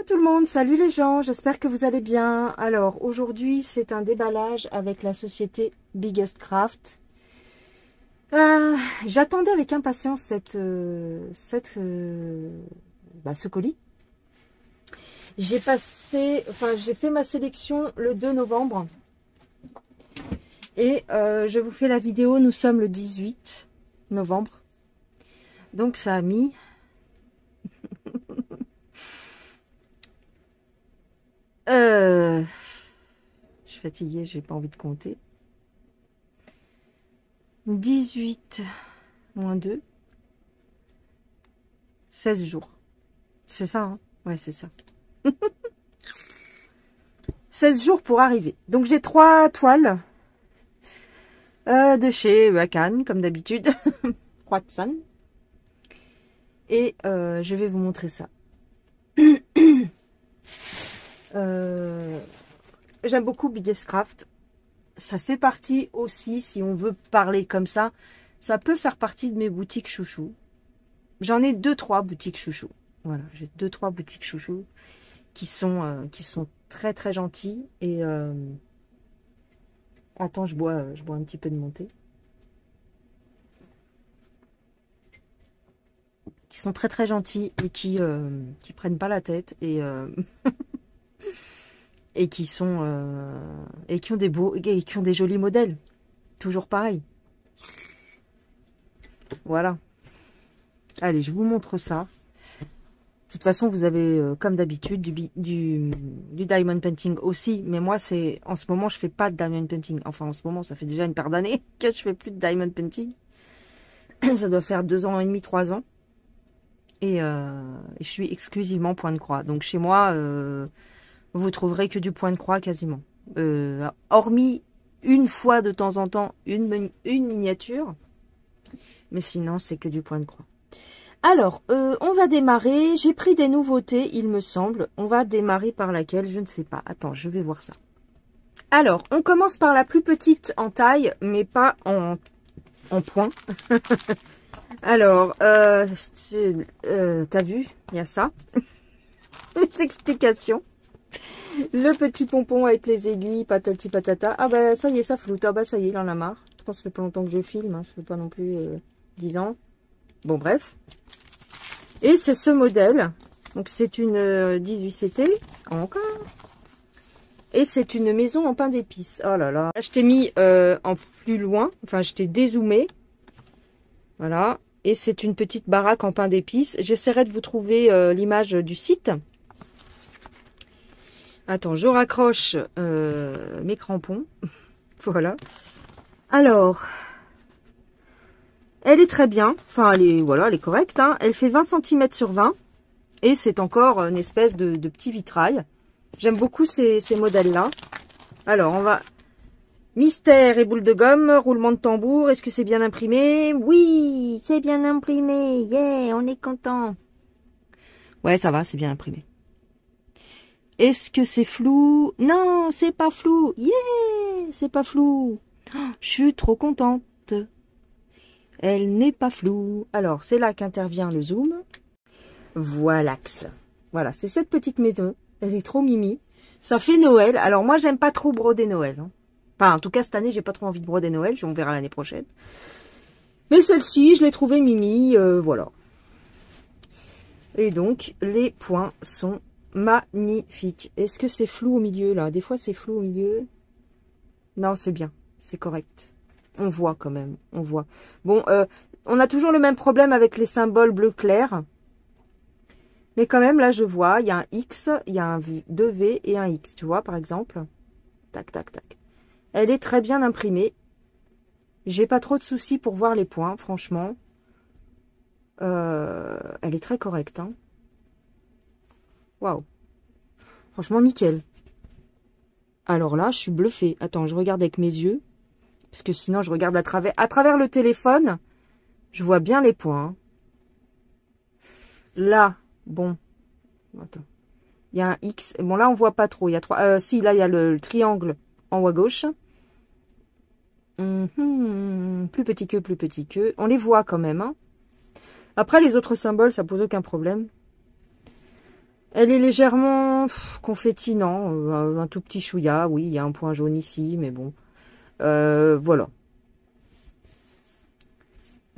tout le monde, salut les gens, j'espère que vous allez bien. Alors aujourd'hui c'est un déballage avec la société Biggest Craft. J'attendais avec impatience ce colis. J'ai fait ma sélection le 2 novembre. Et je vous fais la vidéo, nous sommes le 18 novembre. Donc ça a mis... je suis fatiguée, j'ai pas envie de compter. 18 moins 2. 16 jours. C'est ça, hein? Ouais, c'est ça. 16 jours pour arriver. Donc j'ai 3 toiles de chez Wakan, comme d'habitude. Watson. Et je vais vous montrer ça. J'aime beaucoup Biggest Craft. Ça fait partie aussi, si on veut parler comme ça peut faire partie de mes boutiques chouchou. J'en ai 2-3 boutiques chouchou. Voilà, j'ai 2-3 boutiques chouchou qui sont très très gentilles. Et attends, je bois un petit peu de mon thé. Qui sont très très gentils et qui prennent pas la tête et et qui ont des jolis modèles, toujours pareil. Voilà. Allez, je vous montre ça. De toute façon, vous avez comme d'habitude du diamond painting aussi, mais moi c'est en ce moment je fais pas de diamond painting. Enfin en ce moment, ça fait déjà une paire d'années que je fais plus de diamond painting. Ça doit faire 2 ans et demi, 3 ans. Et je suis exclusivement point de croix. Donc chez moi, vous trouverez que du point de croix quasiment. Hormis une fois de temps en temps une miniature. Mais sinon, c'est que du point de croix. Alors, on va démarrer. J'ai pris des nouveautés, il me semble. On va démarrer par laquelle, je ne sais pas. Attends, je vais voir ça. Alors, on commence par la plus petite en taille, mais pas en point. Alors, t'as vu, il y a ça. Les explications. Le petit pompon avec les aiguilles, patati patata. Ah bah ça y est, ça floute. Ah bah ça y est, il en a marre. Pourtant ça fait pas longtemps que je filme, hein. Ça fait pas non plus 10 ans. Bon bref. Et c'est ce modèle. Donc c'est une 18CT, encore. Et c'est une maison en pain d'épices. Oh là là. Je t'ai mis en plus loin, enfin je t'ai dézoomé. Voilà. Et c'est une petite baraque en pain d'épices. J'essaierai de vous trouver l'image du site. Attends, je raccroche mes crampons. Voilà. Alors, elle est très bien. Enfin, elle est correcte. Hein. Elle fait 20 cm sur 20. Et c'est encore une espèce de petit vitrail. J'aime beaucoup ces modèles-là. Alors, on va... Mystère et boule de gomme, roulement de tambour. Est-ce que c'est bien imprimé? Oui, c'est bien imprimé. Yeah, on est content. Ouais, ça va, c'est bien imprimé. Est-ce que c'est flou? Non, c'est pas flou. Yeah, c'est pas flou. Oh, je suis trop contente. Elle n'est pas floue. Alors, c'est là qu'intervient le zoom. Voilà. Voilà, c'est cette petite maison. Elle est trop mimi. Ça fait Noël. Alors, moi, j'aime pas trop broder Noël. Hein. Enfin, en tout cas, cette année, j'ai pas trop envie de broder Noël. On verra l'année prochaine. Mais celle-ci, je l'ai trouvée mimi. Voilà. Et donc, les points sont magnifique. Est-ce que c'est flou au milieu là? Des fois c'est flou au milieu. Non, c'est bien. C'est correct. On voit quand même. On voit. Bon, on a toujours le même problème avec les symboles bleu clair. Mais quand même, là, je vois. Il y a un X, il y a un 2V et un X. Tu vois, par exemple. Tac, tac, tac. Elle est très bien imprimée. J'ai pas trop de soucis pour voir les points, franchement. Elle est très correcte, hein. Waouh. Franchement, nickel. Alors là, je suis bluffée. Attends, je regarde avec mes yeux. Parce que sinon, je regarde à travers le téléphone. Je vois bien les points. Hein. Là, bon. Attends. Il y a un X. Bon, là, on voit pas trop. Il y a 3... si, là, il y a le triangle en haut à gauche. Plus petit que, plus petit que. On les voit quand même. Hein. Après, les autres symboles, ça pose aucun problème. Elle est légèrement confetti, non, un tout petit chouïa, oui, il y a un point jaune ici, mais bon. Voilà.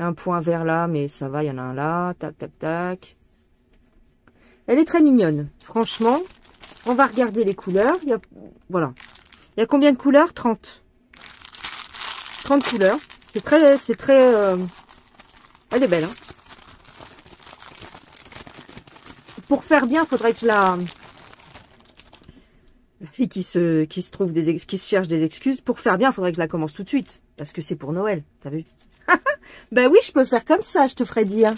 Un point vert là, mais ça va, il y en a un là, tac, tac, tac. Elle est très mignonne, franchement. On va regarder les couleurs. Voilà. Il y a combien de couleurs? 30. 30 couleurs. C'est très... Elle est belle, hein. Pour faire bien, il faudrait que je la fille qui se trouve qui se cherche des excuses. Pour faire bien, il faudrait que je la commence tout de suite. Parce que c'est pour Noël, t'as vu? Ben oui, je peux faire comme ça, je te ferai dire.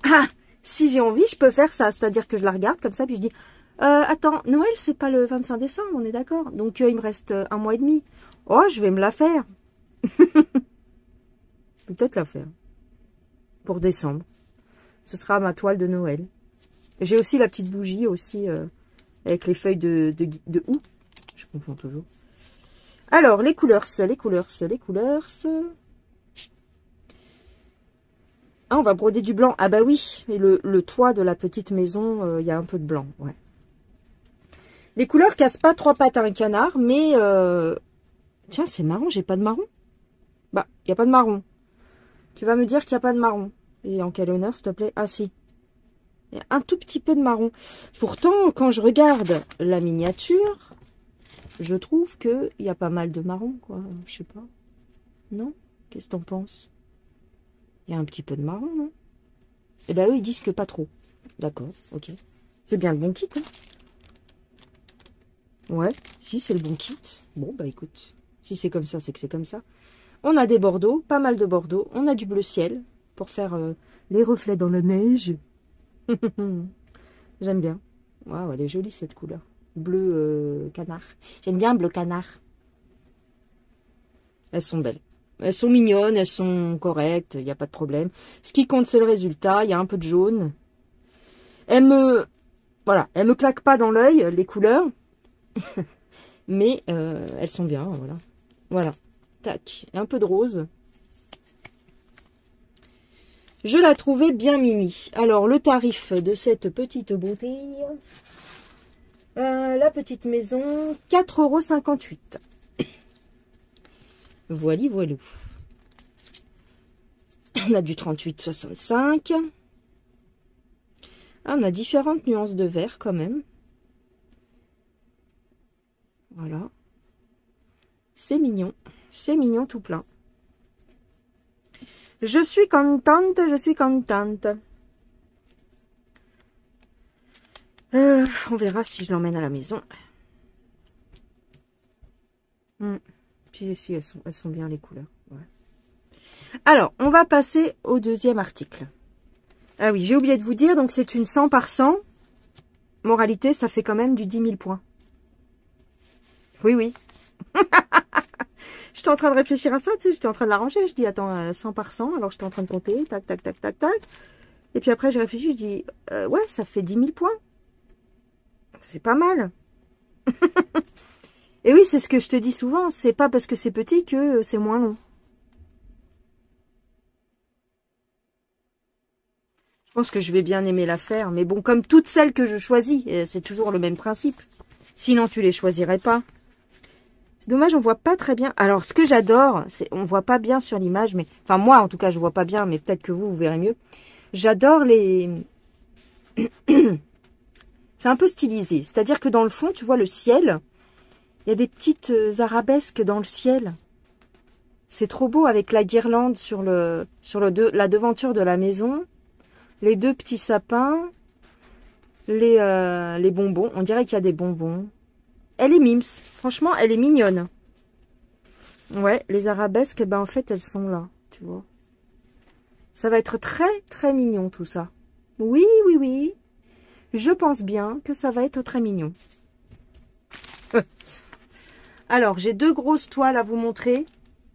Ah, si j'ai envie, je peux faire ça. C'est-à-dire que je la regarde comme ça, puis je dis, attends, Noël, c'est pas le 25 décembre, on est d'accord? Donc, il me reste un mois et demi. Oh, je vais me la faire. Peut-être la faire. Pour décembre. Ce sera ma toile de Noël. J'ai aussi la petite bougie, aussi, avec les feuilles de houx. Je confonds toujours. Alors, les couleurs. Ah, on va broder du blanc. Ah bah oui, et le toit de la petite maison, il y a un peu de blanc, ouais. Les couleurs cassent pas trois pattes à un canard, mais... Tiens, c'est marron, j'ai pas de marron. Bah, il n'y a pas de marron. Tu vas me dire qu'il n'y a pas de marron. Et en quel honneur, s'il te plaît? Ah si. Il y a un tout petit peu de marron. Pourtant, quand je regarde la miniature, je trouve qu'il y a pas mal de marron, quoi. Je sais pas. Non? Qu'est-ce que t'en penses? Il y a un petit peu de marron, non? Eh ben eux, ils disent que pas trop. D'accord, ok. C'est bien le bon kit, hein? Ouais, si, c'est le bon kit. Bon, bah écoute, si c'est comme ça, c'est que c'est comme ça. On a des bordeaux, pas mal de bordeaux. On a du bleu ciel pour faire les reflets dans la neige. J'aime bien. Waouh, elle est jolie cette couleur. Bleu canard. J'aime bien bleu canard. Elles sont belles. Elles sont mignonnes, elles sont correctes, il n'y a pas de problème. Ce qui compte, c'est le résultat. Il y a un peu de jaune. Voilà, elles me claquent pas dans l'œil, les couleurs. Mais elles sont bien, voilà. Voilà. Tac. Un peu de rose. Je la trouvais bien mimi. Alors, le tarif de cette petite beauté. La petite maison, 4,58 €. Voili, voilou. On a du 38,65. Ah, on a différentes nuances de vert quand même. Voilà. C'est mignon. C'est mignon tout plein. Je suis contente, je suis contente. On verra si je l'emmène à la maison. Puis si elles sont bien les couleurs. Ouais. Alors, on va passer au deuxième article. Ah oui, j'ai oublié de vous dire, donc c'est une 100 par 100. Moralité, ça fait quand même du 10 000 points. Oui, oui. J'étais en train de réfléchir à ça, tu sais, j'étais en train de la ranger. Je dis, attends, 100 par 100. Alors, j'étais en train de compter, tac, tac, tac, tac, tac. Et puis après, j'ai réfléchi, je dis, ouais, ça fait 10 000 points. C'est pas mal. Et oui, c'est ce que je te dis souvent. C'est pas parce que c'est petit que c'est moins long. Je pense que je vais bien aimer la faire. Mais bon, comme toutes celles que je choisis, c'est toujours le même principe. Sinon, tu les choisirais pas. C'est dommage, on voit pas très bien. Alors, ce que j'adore, c'est on voit pas bien sur l'image, mais enfin moi, en tout cas, je vois pas bien, mais peut-être que vous verrez mieux. J'adore les. C'est un peu stylisé. C'est-à-dire que dans le fond, tu vois le ciel. Il y a des petites arabesques dans le ciel. C'est trop beau avec la guirlande sur la devanture de la maison. Les deux petits sapins. Les bonbons. On dirait qu'il y a des bonbons. Elle est mims. Franchement, elle est mignonne. Ouais, les arabesques, ben en fait, elles sont là. Tu vois. Ça va être très, très mignon tout ça. Oui, oui, oui. Je pense bien que ça va être très mignon. Alors, j'ai deux grosses toiles à vous montrer.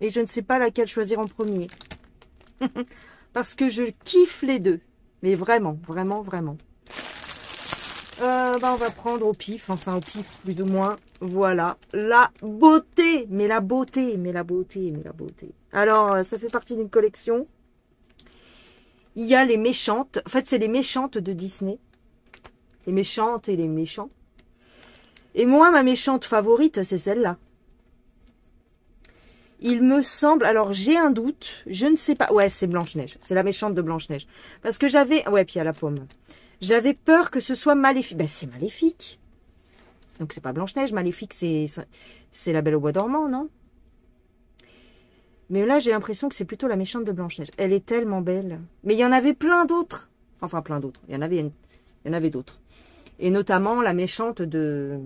Et je ne sais pas laquelle choisir en premier. Parce que je kiffe les deux. Mais vraiment, vraiment, vraiment. On va prendre au pif. Enfin, au pif, plus ou moins. Voilà. La beauté. Mais la beauté. Mais la beauté. Mais la beauté. Alors, ça fait partie d'une collection. Il y a les méchantes. En fait, c'est les méchantes de Disney. Les méchantes et les méchants. Et moi, ma méchante favorite, c'est celle-là. Il me semble... Alors, j'ai un doute. Je ne sais pas. Ouais, c'est Blanche-Neige. C'est la méchante de Blanche-Neige. Parce que j'avais... Ouais, puis il y a la pomme. J'avais peur que ce soit Maléfique. Ben, c'est Maléfique. Donc, c'est pas Blanche-Neige. Maléfique, c'est la Belle au bois dormant, non? Mais là, j'ai l'impression que c'est plutôt la méchante de Blanche-Neige. Elle est tellement belle. Mais il y en avait plein d'autres. Enfin, plein d'autres. Il y en avait d'autres. Et notamment la méchante de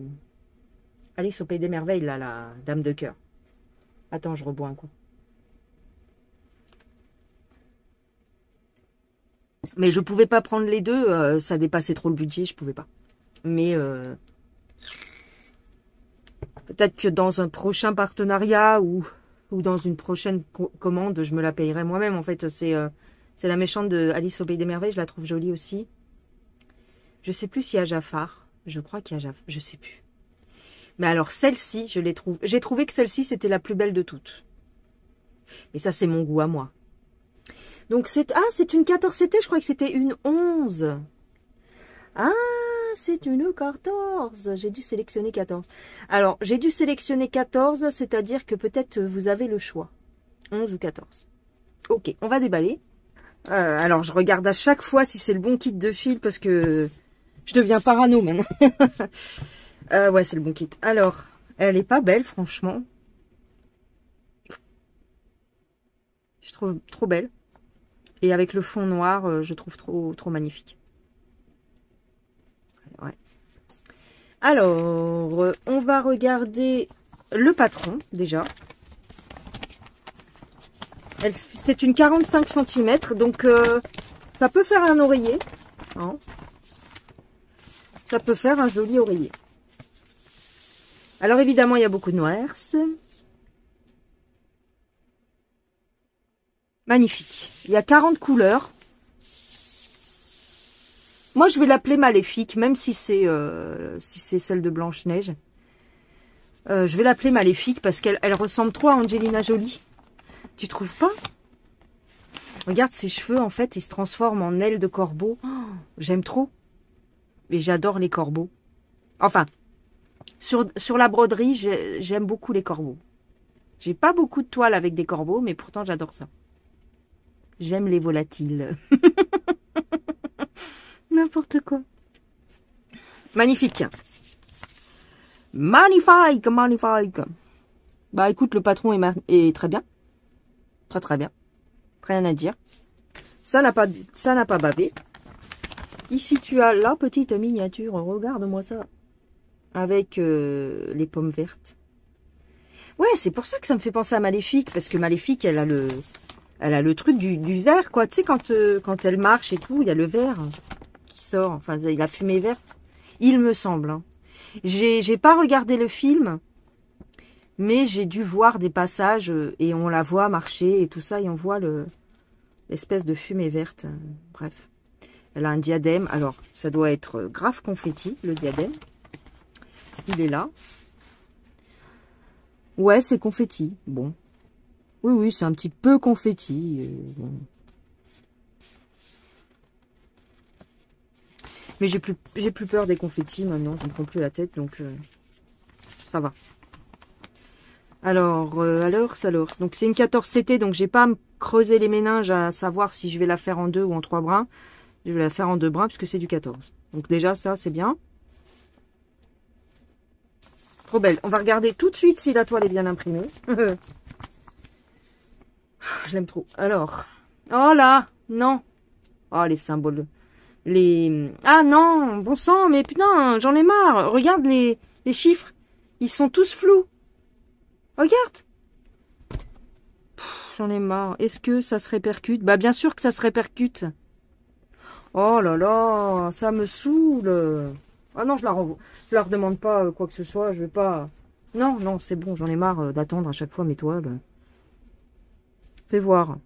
Alice au Pays des Merveilles, là, la Dame de Cœur. Attends, je rebois un coup. Mais je pouvais pas prendre les deux, ça dépassait trop le budget, je pouvais pas. Mais peut-être que dans un prochain partenariat ou dans une prochaine commande, je me la payerai moi-même. En fait, c'est la méchante de Alice au Pays des Merveilles, je la trouve jolie aussi. Je sais plus s'il y a Jafar. Je crois qu'il y a Jafar, je sais plus. Mais alors, celle-ci, je l'ai trouvée... J'ai trouvé que celle-ci, c'était la plus belle de toutes. Mais ça, c'est mon goût à moi. Donc, c'est... Ah, c'est une 14 CT, je crois que c'était une 11. Ah, c'est une 14. J'ai dû sélectionner 14. Alors, j'ai dû sélectionner 14, c'est-à-dire que peut-être vous avez le choix. 11 ou 14. Ok, on va déballer. Alors, je regarde à chaque fois si c'est le bon kit de fil, parce que je deviens parano maintenant. Ouais, c'est le bon kit. Alors, elle est pas belle, franchement. Je trouve trop belle. Et avec le fond noir, je trouve trop magnifique. Ouais. Alors, on va regarder le patron, déjà. C'est une 45 cm, donc ça peut faire un oreiller. Hein. Ça peut faire un joli oreiller. Alors évidemment, il y a beaucoup de noirs. Magnifique. Il y a 40 couleurs. Moi, je vais l'appeler Maléfique, même si c'est celle de Blanche-Neige. Je vais l'appeler Maléfique parce qu'elle ressemble trop à Angelina Jolie. Tu trouves pas? Regarde ses cheveux, en fait, ils se transforment en ailes de corbeau. Oh, j'aime trop. Mais j'adore les corbeaux. Enfin... Sur la broderie, j'aime beaucoup les corbeaux. J'ai pas beaucoup de toiles avec des corbeaux, mais pourtant j'adore ça. J'aime les volatiles. N'importe quoi. Magnifique. Magnifique, magnifique. Bah écoute, le patron est très bien. Très très bien. Rien à dire. Ça n'a pas bavé. Ici tu as la petite miniature. Regarde-moi ça. Avec les pommes vertes. Ouais, c'est pour ça que ça me fait penser à Maléfique. Parce que Maléfique, elle a le truc du vert, quoi. Tu sais, quand elle marche et tout, il y a le vert qui sort. Enfin, la fumée verte. Il me semble. Hein. J'ai pas regardé le film. Mais j'ai dû voir des passages. Et on la voit marcher et tout ça. Et on voit l'espèce de fumée verte. Bref. Elle a un diadème. Alors, ça doit être grave confetti, le diadème. Il est là. Ouais, c'est confetti. Bon. Oui, oui, c'est un petit peu confetti. Bon. Mais j'ai plus peur des confettis maintenant. Je ne me prends plus la tête, donc ça va. Alors. Donc c'est une 14 CT, donc j'ai pas à me creuser les méninges à savoir si je vais la faire en 2 ou en 3 brins. Je vais la faire en 2 brins puisque c'est du 14. Donc déjà, ça, c'est bien. Trop belle. On va regarder tout de suite si la toile est bien imprimée. Je l'aime trop. Alors. Oh là. Non. Oh, les symboles. Ah non. Bon sang. Mais putain, j'en ai marre. Regarde les chiffres. Ils sont tous flous. Regarde. J'en ai marre. Est-ce que ça se répercute? Bah bien sûr que ça se répercute. Oh là là. Ça me saoule. Ah non, je la redemande pas quoi que ce soit, je vais pas... Non, non, c'est bon, j'en ai marre d'attendre à chaque fois mes toiles. Fais voir.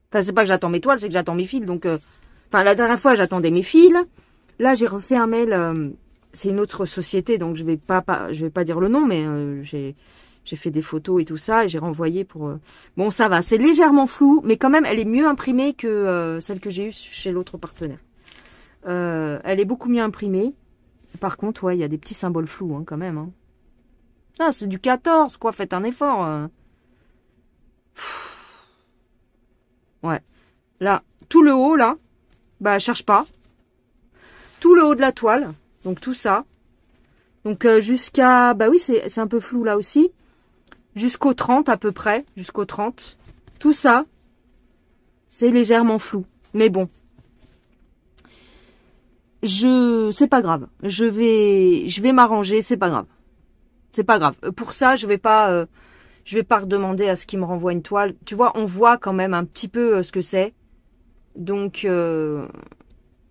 Enfin, c'est pas que j'attends mes toiles, c'est que j'attends mes fils, donc... Enfin, la dernière fois, j'attendais mes fils. Là, j'ai refait un mail, c'est une autre société, donc je vais pas dire le nom, mais j'ai fait des photos et tout ça, et j'ai renvoyé pour... Bon, ça va, c'est légèrement flou, mais quand même, elle est mieux imprimée que celle que j'ai eue chez l'autre partenaire. Elle est beaucoup mieux imprimée. Par contre, ouais, il y a des petits symboles flous, hein, quand même. Hein. Ah, c'est du 14, quoi. Faites un effort. Ouais. Là, tout le haut, là, bah, cherche pas. Tout le haut de la toile. Donc, tout ça. Donc, jusqu'à... Bah oui, c'est un peu flou, là aussi. Jusqu'au 30, à peu près. Jusqu'au 30. Tout ça, c'est légèrement flou. Mais bon. C'est pas grave. Je vais m'arranger, c'est pas grave. C'est pas grave. Pour ça, je vais pas redemander à ce qu'il me renvoie une toile. Tu vois, on voit quand même un petit peu ce que c'est. Donc,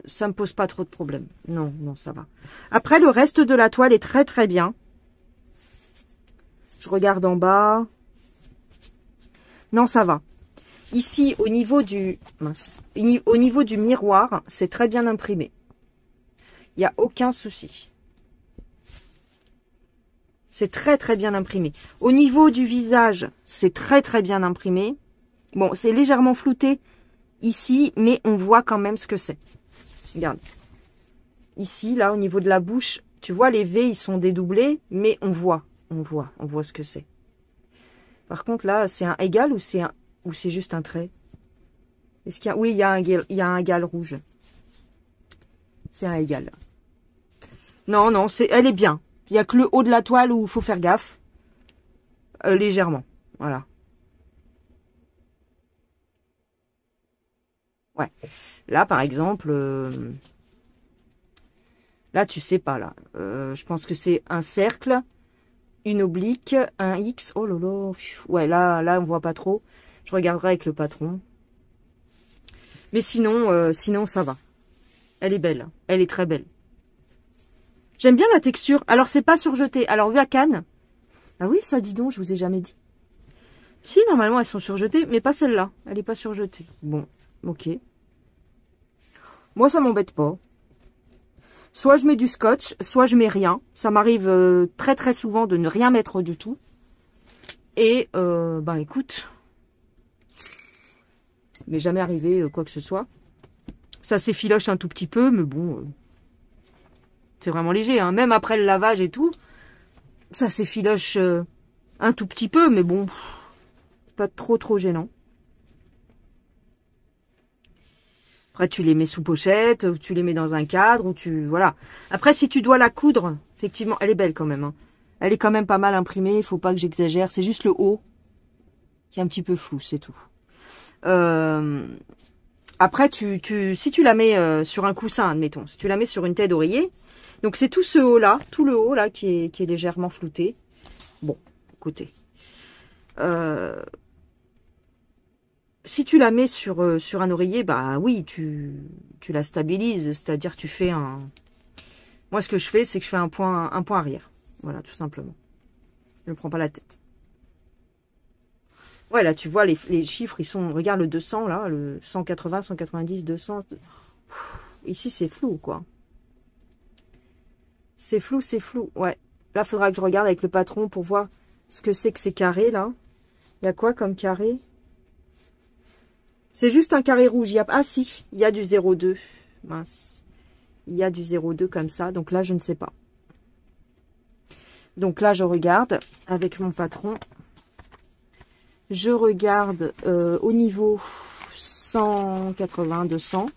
ça me pose pas trop de problème. Non, non, ça va. Après, le reste de la toile est très très bien. Je regarde en bas. Non, ça va. Ici, au niveau du miroir, c'est très bien imprimé. Il n'y a aucun souci. C'est très très bien imprimé. Au niveau du visage, c'est très très bien imprimé. Bon, c'est légèrement flouté ici, mais on voit quand même ce que c'est. Regarde. Ici, là, au niveau de la bouche, tu vois, les V, ils sont dédoublés, mais on voit ce que c'est. Par contre, là, c'est un égal ou c'est juste un trait? Est-ce qu'il y a... Oui, il y a un égal rouge. C'est un égal. Non, non, elle est bien. Il n'y a que le haut de la toile où il faut faire gaffe. Légèrement. Voilà. Ouais. Là, par exemple... Là, tu sais pas, là. Je pense que c'est un cercle, une oblique, un X. Oh là là. Ouais, là, on voit pas trop. Je regarderai avec le patron. Mais sinon, sinon, ça va. Elle est belle. Elle est très belle. J'aime bien la texture. Alors, c'est pas surjeté. Alors, vu à Cannes. Ah oui, ça, dis donc, je vous ai jamais dit. Si, normalement, elles sont surjetées, mais pas celle-là. Elle est pas surjetée. Bon, ok. Moi, ça m'embête pas. Soit je mets du scotch, soit je mets rien. Ça m'arrive très très souvent de ne rien mettre du tout. Et, bah écoute, il m'est jamais arrivé quoi que ce soit. Ça s'effiloche un tout petit peu, mais bon, c'est vraiment léger. Hein. Même après le lavage et tout, ça s'effiloche un tout petit peu, mais bon, c'est pas trop gênant. Après, tu les mets sous pochette, ou tu les mets dans un cadre, ou tu... Voilà. Après, si tu dois la coudre, effectivement, elle est belle quand même. Hein. Elle est quand même pas mal imprimée, il faut pas que j'exagère. C'est juste le haut qui est un petit peu flou, c'est tout. Après, si tu la mets sur un coussin, admettons, si tu la mets sur une tête d'oreiller, donc c'est tout ce haut-là, tout le haut là qui est légèrement flouté. Bon, écoutez. Si tu la mets sur un oreiller, bah oui, tu la stabilises, c'est-à-dire tu fais un... Moi, ce que je fais, c'est que je fais un point arrière. Voilà, tout simplement. Je ne prends pas la tête. Ouais, là, tu vois, les chiffres, ils sont... Regarde le 200, là, le 180, 190, 200... Ici, c'est flou, quoi. C'est flou, c'est flou. Ouais. Là, il faudra que je regarde avec le patron pour voir ce que c'est que ces carrés, là. Il y a quoi comme carré? C'est juste un carré rouge. Ah si, il y a du 0,2. Mince. Il y a du 0,2 comme ça. Donc là, je ne sais pas. Donc là, je regarde avec mon patron. Je regarde au niveau 180, 200.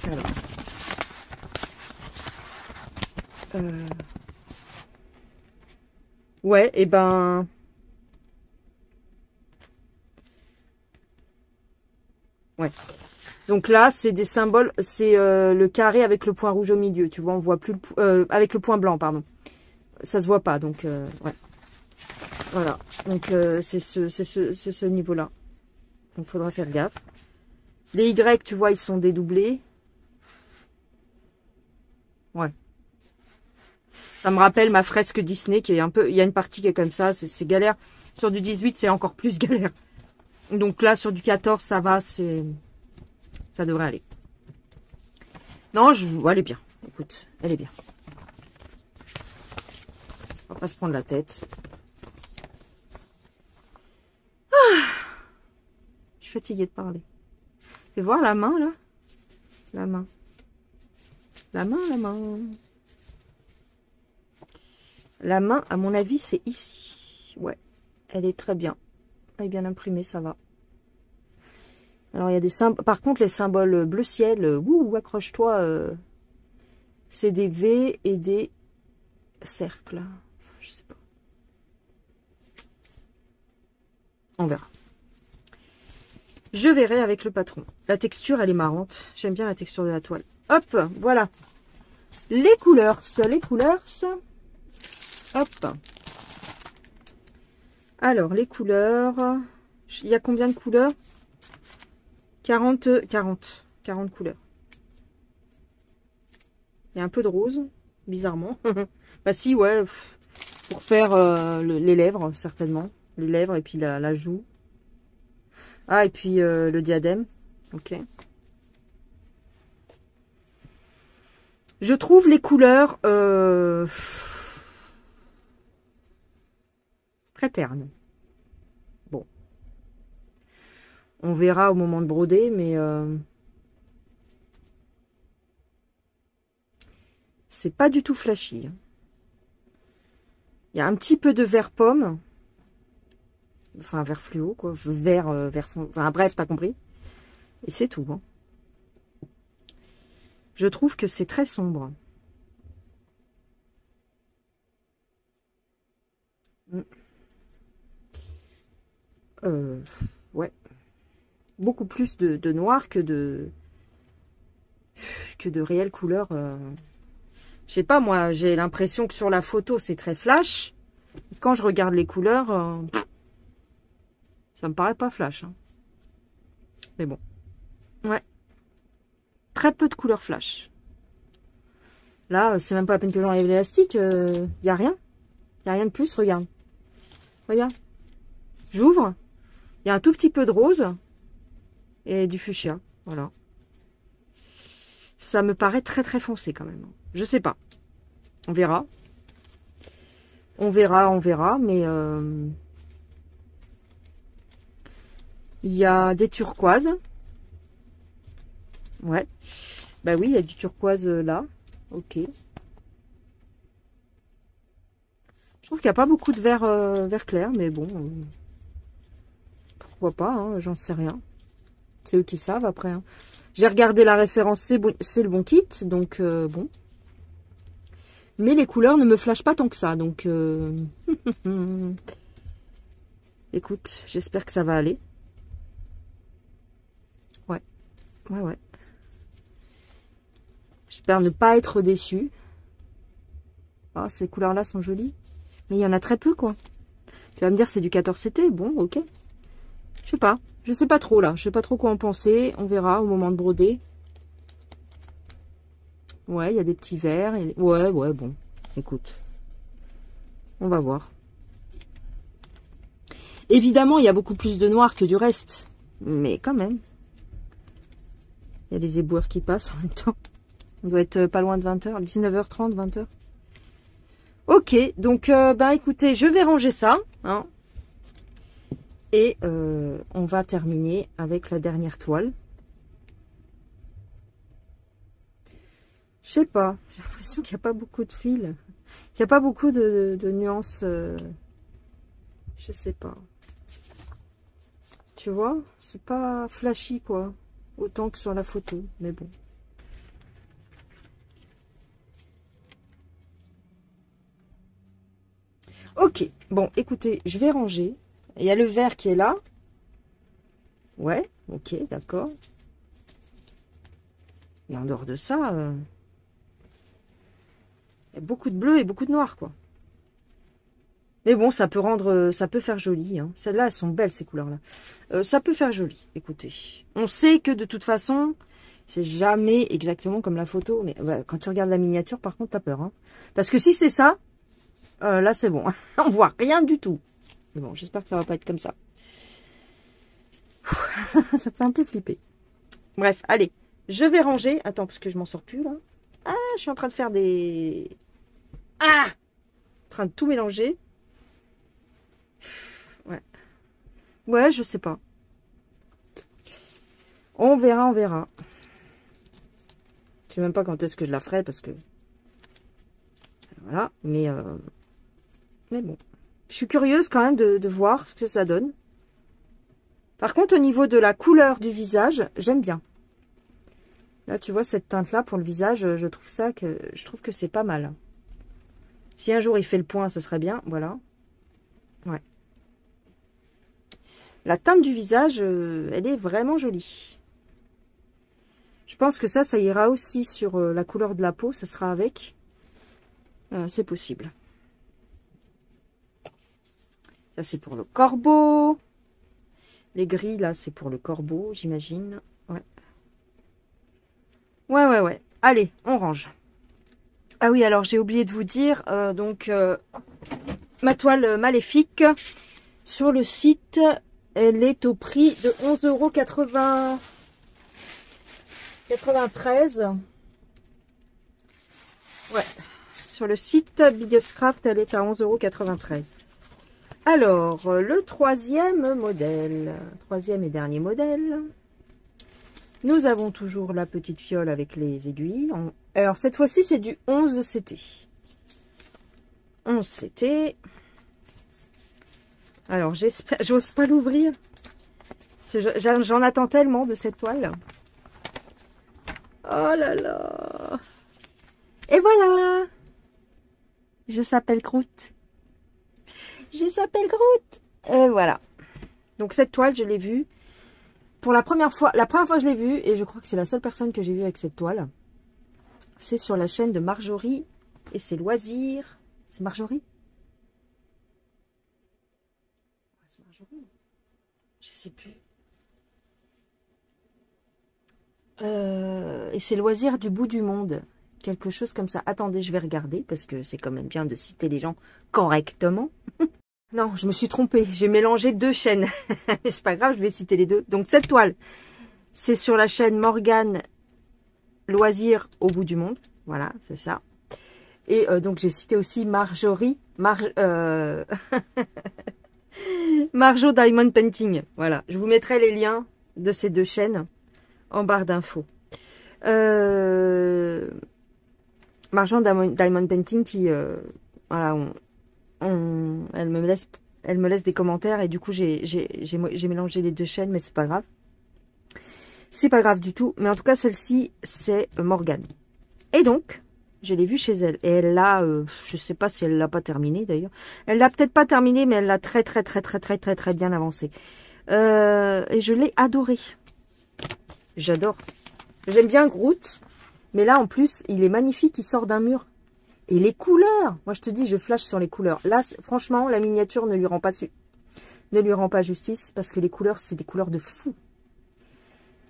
Alors. Ouais, et ben... Ouais. Donc là, c'est des symboles, c'est le carré avec le point rouge au milieu. Tu vois, on voit plus avec le point blanc, pardon. Ça se voit pas, donc ouais. Voilà. Donc c'est ce niveau-là. Donc faudra faire gaffe. Les Y, tu vois, ils sont dédoublés. Ouais. Ça me rappelle ma fresque Disney qui est un peu... Il y a une partie qui est comme ça, c'est galère. Sur du 18, c'est encore plus galère. Donc là, sur du 14, ça va, ça devrait aller. Non, elle est bien. Écoute, elle est bien. On va pas se prendre la tête. Ah, je suis fatiguée de parler. Fais voir la main, là. La main. La main, la main. La main, à mon avis, c'est ici. Ouais, elle est très bien. Elle est bien imprimée, ça va. Alors, il y a des symboles. Par contre, les symboles bleu ciel, wouh, accroche-toi. C'est des V et des cercles. Je sais pas. On verra. Je verrai avec le patron. La texture, elle est marrante. J'aime bien la texture de la toile. Hop, voilà. Les couleurs. Les couleurs. Hop. Alors, les couleurs. Il y a combien de couleurs? 40 couleurs. Il y a un peu de rose, bizarrement. Bah si, ouais. Pour faire les lèvres, certainement. Les lèvres et puis la joue. Ah, et puis le diadème. Ok. Je trouve les couleurs très ternes. Bon. On verra au moment de broder, mais c'est pas du tout flashy. Il y a un petit peu de vert pomme. Enfin, vert fluo, quoi. Vert fond. Enfin, bref, t'as compris. Et c'est tout. Hein. Je trouve que c'est très sombre. Ouais. Beaucoup plus de noir que de réelles couleurs. Je sais pas, moi, j'ai l'impression que sur la photo, c'est très flash. Quand je regarde les couleurs, ça me paraît pas flash. Hein. Mais bon. Ouais. Très peu de couleurs flash. Là, c'est même pas la peine que j'enlève l'élastique. Il n'y a rien. Il n'y a rien de plus, regarde. Regarde. J'ouvre. Il y a un tout petit peu de rose. Et du fuchsia. Voilà. Ça me paraît très très foncé quand même. Je sais pas. On verra. On verra. Mais il y a des turquoises. Ouais. Bah oui, il y a du turquoise là. Ok. Je trouve qu'il n'y a pas beaucoup de vert clair, mais bon. Pourquoi pas, hein, j'en sais rien. C'est eux qui savent après. Hein. J'ai regardé la référence, c'est bon, le bon kit, donc bon. Mais les couleurs ne me flashent pas tant que ça, donc... Écoute, j'espère que ça va aller. Ouais. J'espère ne pas être déçue. Ah, ces couleurs-là sont jolies. Mais il y en a très peu, quoi. Tu vas me dire, c'est du 14CT. Bon, ok. Je sais pas. Je sais pas trop, là. Je sais pas trop quoi en penser. On verra au moment de broder. Ouais, il y a des petits verts. Et... Ouais, bon. Écoute. On va voir. Évidemment, il y a beaucoup plus de noir que du reste. Mais quand même. Il y a les éboueurs qui passent en même temps. On doit être pas loin de 20h. 19h30, 20h. Ok, donc, bah écoutez, je vais ranger ça. Hein, et on va terminer avec la dernière toile. Je sais pas, j'ai l'impression qu'il n'y a pas beaucoup de fils. Il n'y a pas beaucoup de nuances. Je sais pas. Tu vois, c'est pas flashy, quoi. Autant que sur la photo, mais bon. Ok, bon, écoutez, je vais ranger. Il y a le vert qui est là. Ouais, ok, d'accord. Et en dehors de ça, il y a beaucoup de bleu et beaucoup de noir, quoi. Mais bon, ça peut faire joli. Hein. Celles-là, elles sont belles, ces couleurs-là. Ça peut faire joli, écoutez. On sait que de toute façon, c'est jamais exactement comme la photo. Mais bah, quand tu regardes la miniature, par contre, t'as peur. Hein. Parce que si c'est ça, là, c'est bon. On voit rien du tout. Mais bon, j'espère que ça va pas être comme ça. Ça fait un peu flipper. Bref, allez. Je vais ranger. Attends, parce que je m'en sors plus, là. Ah, je suis en train de faire des... Ah! En train de tout mélanger. Ouais, je sais pas. On verra. Je sais même pas quand est-ce que je la ferai parce que... Voilà, mais bon. Je suis curieuse quand même de voir ce que ça donne. Par contre, au niveau de la couleur du visage, j'aime bien. Là, tu vois, cette teinte-là pour le visage, je trouve que c'est pas mal. Si un jour il fait le point, ce serait bien. Voilà. Ouais. La teinte du visage, elle est vraiment jolie. Je pense que ça ira aussi sur la couleur de la peau. Ça sera avec. C'est possible. Ça, c'est pour le corbeau. Les gris, là, c'est pour le corbeau, j'imagine. Ouais. Ouais. Allez, on range. Ah oui, alors, j'ai oublié de vous dire, ma toile maléfique, sur le site, elle est au prix de 11,93 €. Ouais. Sur le site Biggest Craft, elle est à 11,93 €. Alors, le troisième modèle, troisième et dernier modèle, nous avons toujours la petite fiole avec les aiguilles. Alors, cette fois-ci, c'est du 11 CT. 11 CT. Alors, j'ose pas l'ouvrir. J'en attends tellement de cette toile. Oh là là. Et voilà. Je s'appelle Groot. Je s'appelle Groot. Voilà. Donc cette toile, je l'ai vue pour la première fois. La première fois que je l'ai vue, et je crois que c'est la seule personne que j'ai vue avec cette toile, c'est sur la chaîne de Marjorie et ses loisirs. C'est Marjorie? C'est Marjorie? Je sais plus. Et ses loisirs du bout du monde. Quelque chose comme ça. Attendez, je vais regarder parce que c'est quand même bien de citer les gens correctement. Non, je me suis trompée. J'ai mélangé deux chaînes. Mais c'est pas grave, je vais citer les deux. Donc, cette toile, c'est sur la chaîne Morgane Loisirs au bout du monde. Voilà, c'est ça. Et donc, j'ai cité aussi Marjorie. Marjo Diamond Painting. Voilà, je vous mettrai les liens de ces deux chaînes en barre d'infos. Marjo Diamond Painting qui... voilà, elle me laisse des commentaires et du coup j'ai mélangé les deux chaînes, mais c'est pas grave. C'est pas grave du tout. Mais en tout cas, celle-ci, c'est Morgane. Et donc, je l'ai vue chez elle. Et elle l'a, je sais pas si elle l'a pas terminé d'ailleurs. Elle l'a peut-être pas terminé, mais elle l'a très bien avancé. Et je l'ai adoré. J'adore. J'aime bien Groot. Mais là, en plus, il est magnifique. Il sort d'un mur. Et les couleurs, moi je te dis, je flash sur les couleurs. Là, franchement, la miniature ne lui rend pas justice parce que les couleurs, c'est des couleurs de fou.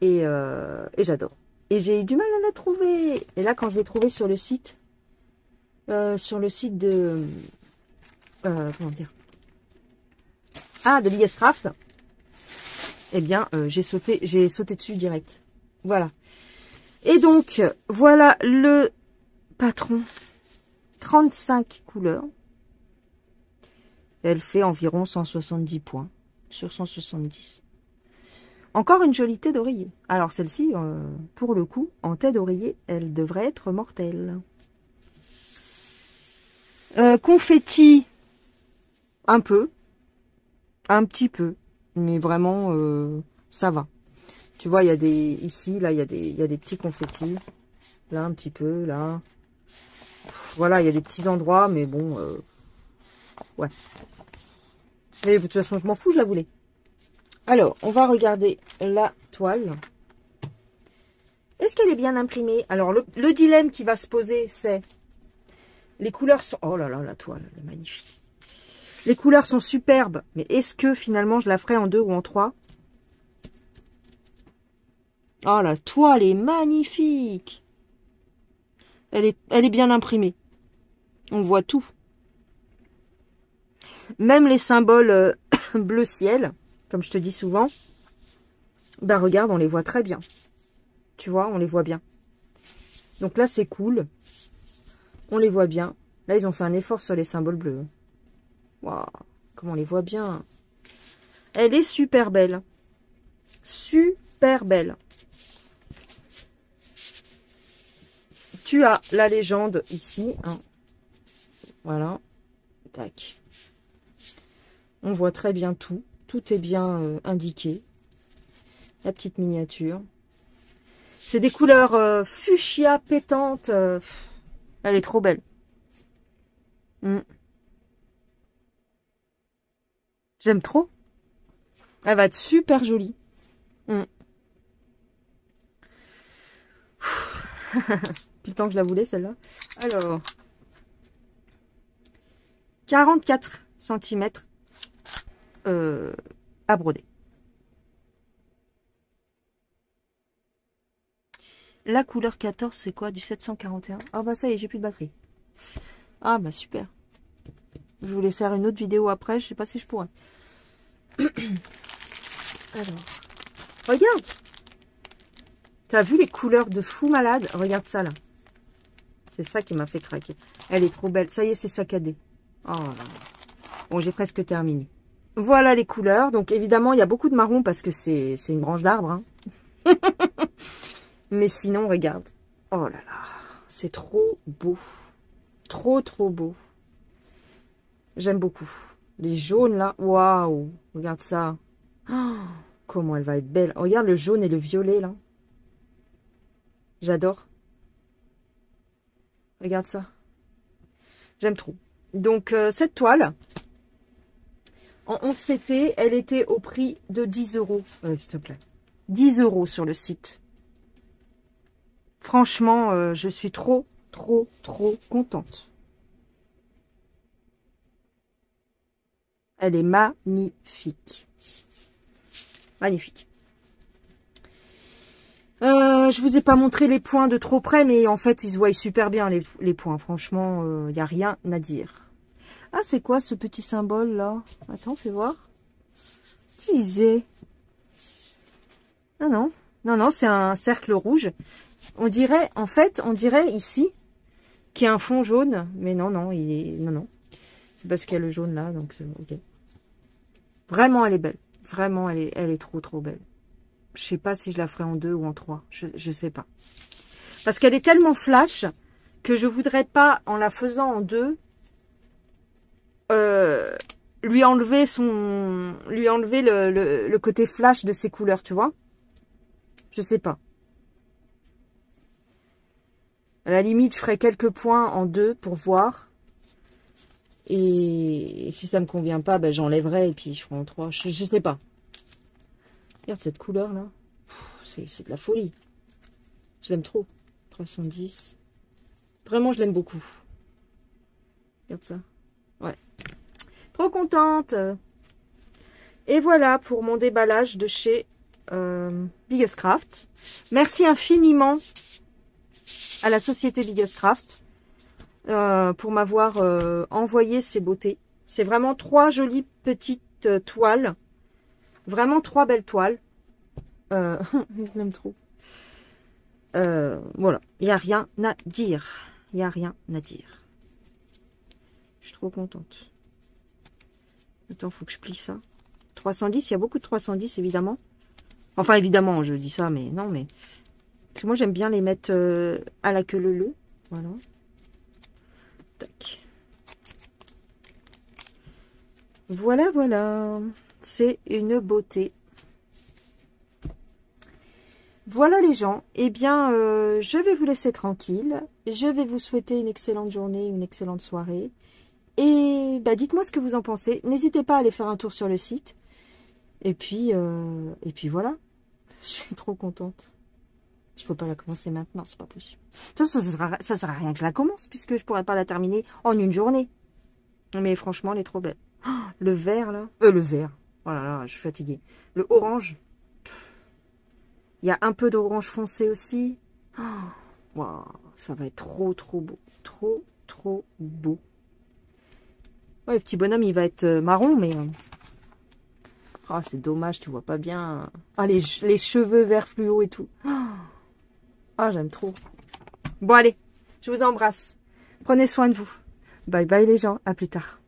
Et j'adore. Et j'ai eu du mal à la trouver. Et là, quand je l'ai trouvée sur le site de... comment dire? Ah, de Biggest Craft. Eh bien, j'ai sauté dessus direct. Voilà. Et donc, voilà le patron. 35 couleurs. Elle fait environ 170 points sur 170. Encore une jolie tête d'oreiller. Alors celle-ci, pour le coup, en tête d'oreiller, elle devrait être mortelle. Confetti, un peu. Un petit peu. Mais vraiment, ça va. Tu vois, il y a des... Ici, là, il y a des petits confettis. Là, un petit peu, là... Voilà, il y a des petits endroits, mais bon, ouais. Mais de toute façon, je m'en fous, je la voulais. Alors, on va regarder la toile. Est-ce qu'elle est bien imprimée? Alors, le dilemme qui va se poser, c'est... Les couleurs sont... Oh là là, la toile, elle est magnifique. Les couleurs sont superbes, mais est-ce que finalement, je la ferai en 2 ou en 3? Oh, la toile est magnifique. Elle est bien imprimée. On voit tout. Même les symboles bleu ciel, comme je te dis souvent, ben regarde, on les voit très bien. Tu vois, on les voit bien. Donc là, c'est cool. On les voit bien. Là, ils ont fait un effort sur les symboles bleus. Waouh, comme on les voit bien. Elle est super belle. Super belle. Tu as la légende ici. Hein. Voilà. Tac. On voit très bien tout. Tout est bien indiqué. La petite miniature. C'est des couleurs fuchsia pétantes. Elle est trop belle. J'aime trop. Elle va être super jolie. Depuis le temps que je la voulais, celle-là. Alors, 44 cm à broder. La couleur 14, c'est quoi? Du 741. Ah bah ça y est, j'ai plus de batterie. Ah bah super. Je voulais faire une autre vidéo après, je sais pas si je pourrais. Alors, regarde. T'as vu les couleurs de fou malade? Regarde ça là. C'est ça qui m'a fait craquer. Elle est trop belle. Ça y est, c'est saccadé. Oh là là. Bon, j'ai presque terminé. Voilà les couleurs. Donc évidemment, il y a beaucoup de marron parce que c'est une branche d'arbre. Hein. Mais sinon, regarde. Oh là là. C'est trop beau. Trop, trop beau. J'aime beaucoup. Les jaunes là. Waouh. Regarde ça. Oh, comment elle va être belle. Regarde le jaune et le violet là. J'adore. Regarde ça. J'aime trop. Donc, cette toile, en 11 CT, elle était au prix de 10 €. S'il te plaît. 10 € sur le site. Franchement, je suis trop, trop, trop contente. Elle est magnifique. Magnifique. Je vous ai pas montré les points de trop près, mais en fait, ils se voient super bien, les points. Franchement, il n'y a rien à dire. Ah, c'est quoi ce petit symbole, là? Attends, fais voir. Qui disait? Ah non. Non, non, c'est un cercle rouge. On dirait, en fait, on dirait ici qu'il y a un fond jaune. Mais non, non, il est... Non, non. C'est parce qu'il y a le jaune là, donc ok. Vraiment, elle est belle. Vraiment, elle est trop, trop belle. Je sais pas si je la ferai en 2 ou en 3. Je sais pas. Parce qu'elle est tellement flash que je voudrais pas, en la faisant en 2, lui enlever le côté flash de ses couleurs, tu vois. Je sais pas. À la limite, je ferai quelques points en 2 pour voir. Et si ça me convient pas, ben, j'enlèverai et puis je ferai en 3. Je sais pas. Regarde cette couleur là. C'est de la folie. Je l'aime trop. 310. Vraiment, je l'aime beaucoup. Regarde ça. Ouais. Trop contente. Et voilà pour mon déballage de chez Biggest Craft. Merci infiniment à la société Biggest Craft pour m'avoir envoyé ces beautés. C'est vraiment 3 jolies petites toiles. Vraiment 3 belles toiles. Je l'aime trop. Voilà. Il n'y a rien à dire. Il n'y a rien à dire. Je suis trop contente. Attends, faut que je plie ça. 310, il y a beaucoup de 310 évidemment. Enfin évidemment, je dis ça, mais non, mais... Parce que moi j'aime bien les mettre à la queue leu. Voilà. Tac. Voilà, voilà. C'est une beauté. Voilà les gens. Eh bien, je vais vous laisser tranquille. Je vais vous souhaiter une excellente journée, une excellente soirée. Et bah, dites-moi ce que vous en pensez. N'hésitez pas à aller faire un tour sur le site. Et puis voilà. Je suis trop contente. Je peux pas la commencer maintenant, c'est pas possible. Ça sert à rien que je la commence, puisque je pourrais pas la terminer en une journée. Mais franchement, elle est trop belle. Oh, le vert, là. Le vert. Oh là là, je suis fatiguée. Le orange. Il y a un peu d'orange foncé aussi. Oh, wow, ça va être trop, trop beau. Trop, trop beau. Ouais, le petit bonhomme, il va être marron, mais... Oh, c'est dommage, tu vois pas bien. Ah, les cheveux vert fluo et tout. Ah, j'aime trop. Bon, allez, je vous embrasse. Prenez soin de vous. Bye bye les gens, à plus tard.